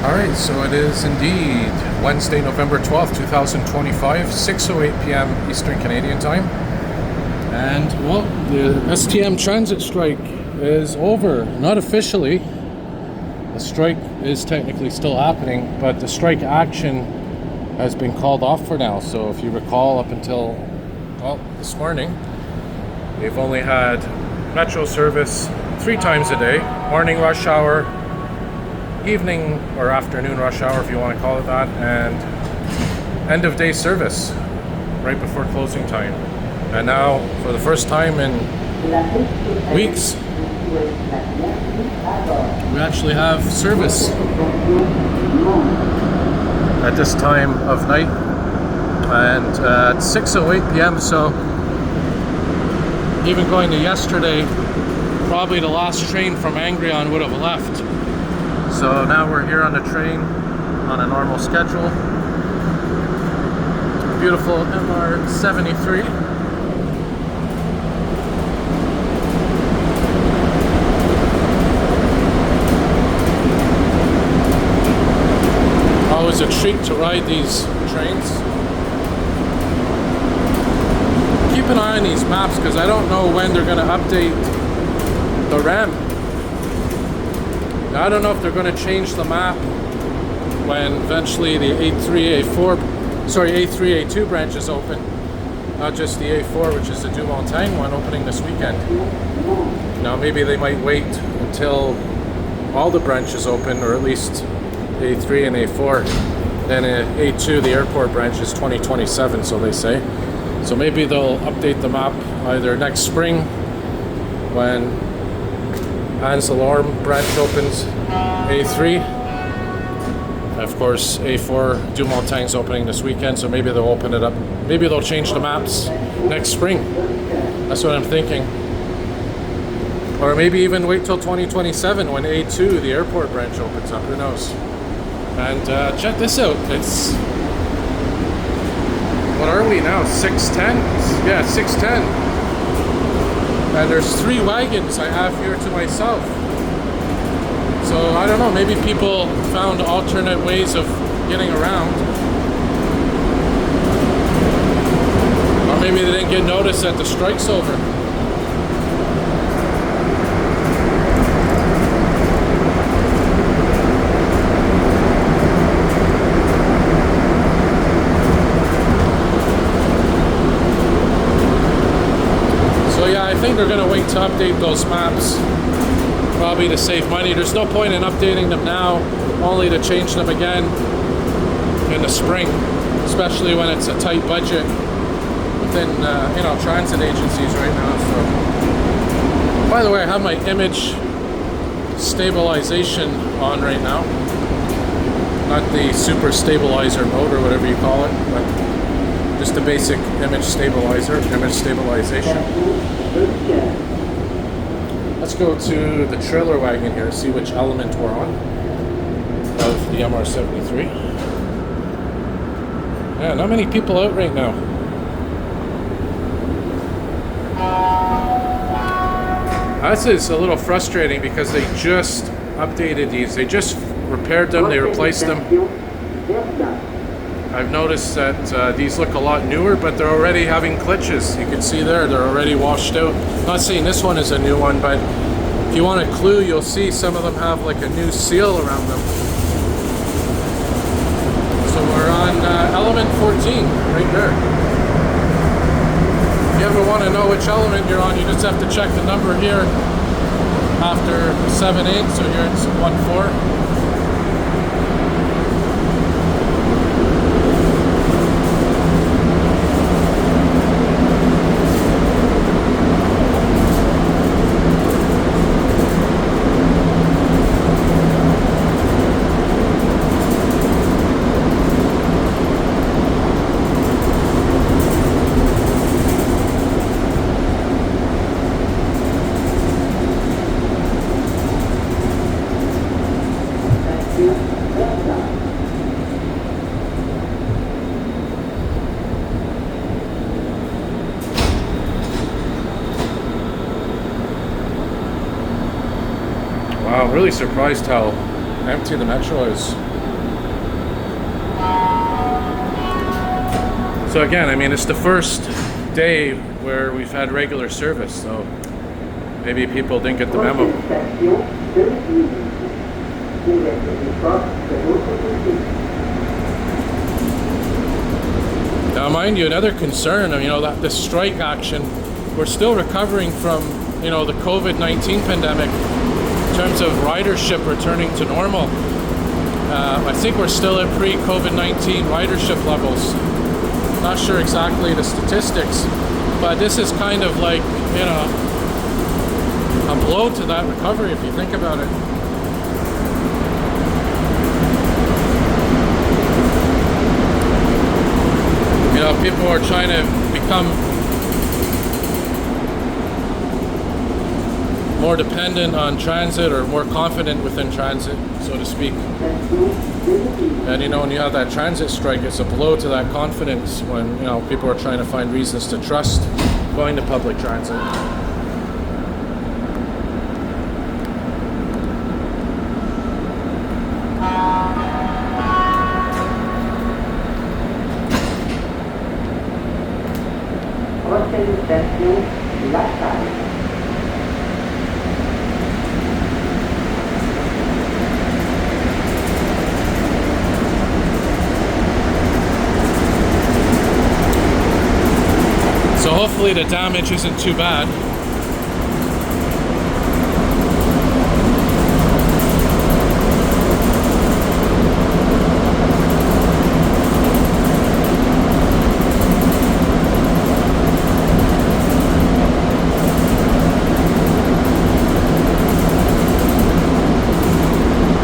Alright, so it is indeed Wednesday, November 12th, 2025, 6:08 p.m. Eastern Canadian Time. And, well, the STM transit strike is over. Not officially. The strike is technically still happening, but the strike action has been called off for now. So if you recall, up until, well, this morning, we've only had Metro service 3 times a day. Morning rush hour, evening or afternoon rush hour, if you want to call it that, and end of day service right before closing time. And now, for the first time in weeks, we actually have service at this time of night, and at 6:08 p.m. So even going to yesterday, probably the last train from Angrignon would have left. So now we're here on the train on a normal schedule. Beautiful MR73. Always a treat to ride these trains. Keep an eye on these maps because I don't know when they're going to update the RAM. Now, I don't know if they're going to change the map when eventually the A3, A2 branches open. Not just the A4, which is the Du Montagne one, opening this weekend. Now, maybe they might wait until all the branches open, or at least A3 and A4. Then A2, the airport branch, is 2027, so they say. So maybe they'll update the map either next spring when Anse Alarm branch opens, A3. Of course, A4 Du Montagne's opening this weekend, so maybe they'll open it up. Maybe they'll change the maps next spring. That's what I'm thinking. Or maybe even wait till 2027 when A2, the airport branch, opens up. Who knows? And check this out. It's, what are we now? 6:10? Yeah, 6:10. And there's 3 wagons I have here to myself. So I don't know, maybe people found alternate ways of getting around. Or maybe they didn't get notice that the strike's over. I think they're going to wait to update those maps, probably to save money. There's no point in updating them now, only to change them again in the spring, especially when it's a tight budget within transit agencies right now. So, by the way, I have my image stabilization on right now, not the super stabilizer mode or whatever you call it, but just the basic image stabilization. Let's go to the trailer wagon here, see which element we're on of the MR73. Yeah, not many people out right now. This is a little frustrating because they just updated these. They just repaired them, they replaced them. I've noticed that these look a lot newer, but they're already having glitches. You can see there, they're already washed out. Not saying this one is a new one, but if you want a clue, you'll see some of them have like a new seal around them. So We're on element 14, right there. If you ever want to know which element you're on, you just have to check the number here after 7-8, so here it's 1-4. Wow, I'm really surprised how empty the Metro is. So again, I mean, it's the first day where we've had regular service, so maybe people didn't get the memo. Now, mind you, another concern, you know, that the strike action, we're still recovering from, you know, the COVID-19 pandemic. In terms of ridership returning to normal, I think we're still at pre-COVID-19 ridership levels. Not sure exactly the statistics, but this is kind of like, you know, a blow to that recovery if you think about it. You know, people are trying to become more dependent on transit or more confident within transit, so to speak. And you know, when you have that transit strike, it's a blow to that confidence when, you know, people are trying to find reasons to trust going to public transit. So hopefully the damage isn't too bad.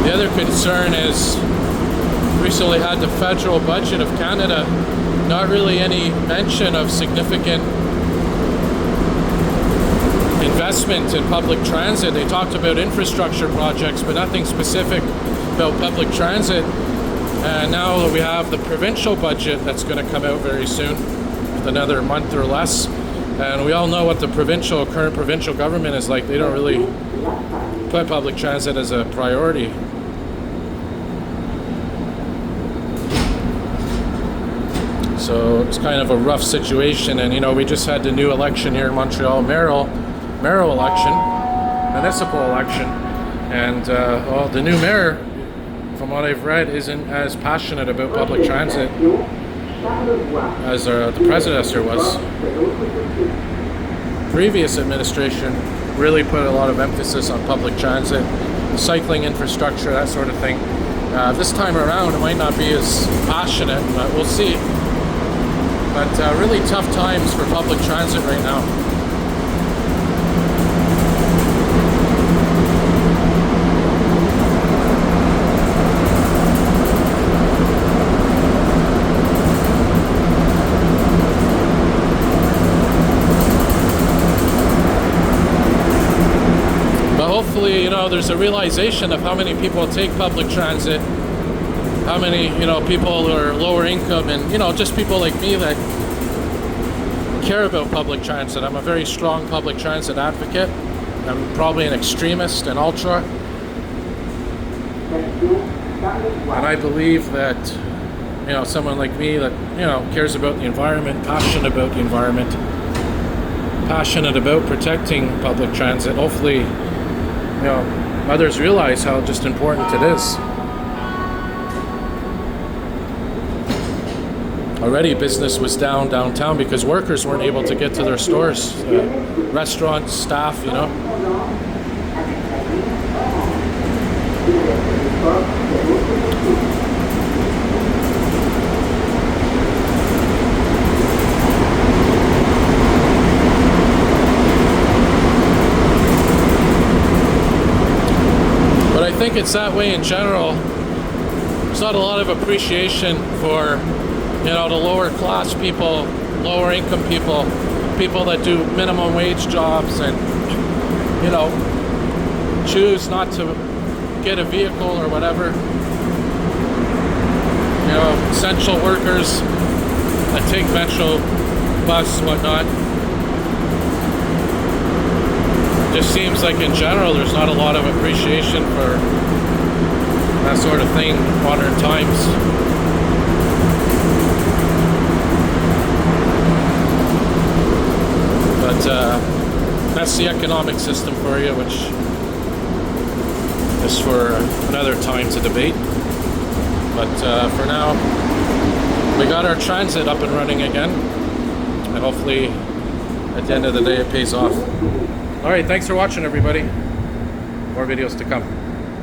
The other concern is recently had the federal budget of Canada, not really any mention of significant investment in public transit. They talked about infrastructure projects, but nothing specific about public transit. And now we have the provincial budget that's going to come out very soon, with another month or less. And we all know what the current provincial government is like. They don't really put public transit as a priority. So it's kind of a rough situation. And you know, we just had the new election here in Montreal, mayoral election, municipal election, and well, the new mayor, from what I've read, isn't as passionate about public transit as the predecessor was. Previous administration really put a lot of emphasis on public transit, cycling infrastructure, that sort of thing. This time around, it might not be as passionate, but we'll see. But really tough times for public transit right now. Hopefully, you know, there's a realization of how many people take public transit, how many, you know, people are lower income, and, you know, just people like me that care about public transit. I'm a very strong public transit advocate. I'm probably an extremist, an ultra. And I believe that, you know, someone like me that, you know, cares about the environment, passionate about the environment, passionate about protecting public transit, hopefully, you know, others realize how just important it is. already business was down downtown because workers weren't able to get to their stores, restaurants, staff, you know. But I think it's that way in general. There's not a lot of appreciation for, you know, the lower class people, lower income people, people that do minimum wage jobs and, you know, choose not to get a vehicle or whatever. You know, essential workers that take Metro, bus, whatnot. Just seems like in general there's not a lot of appreciation for that sort of thing in modern times. But that's the economic system for you, which is for another time to debate. But for now, we got our transit up and running again, and hopefully at the end of the day it pays off. Alright, thanks for watching everybody. More videos to come.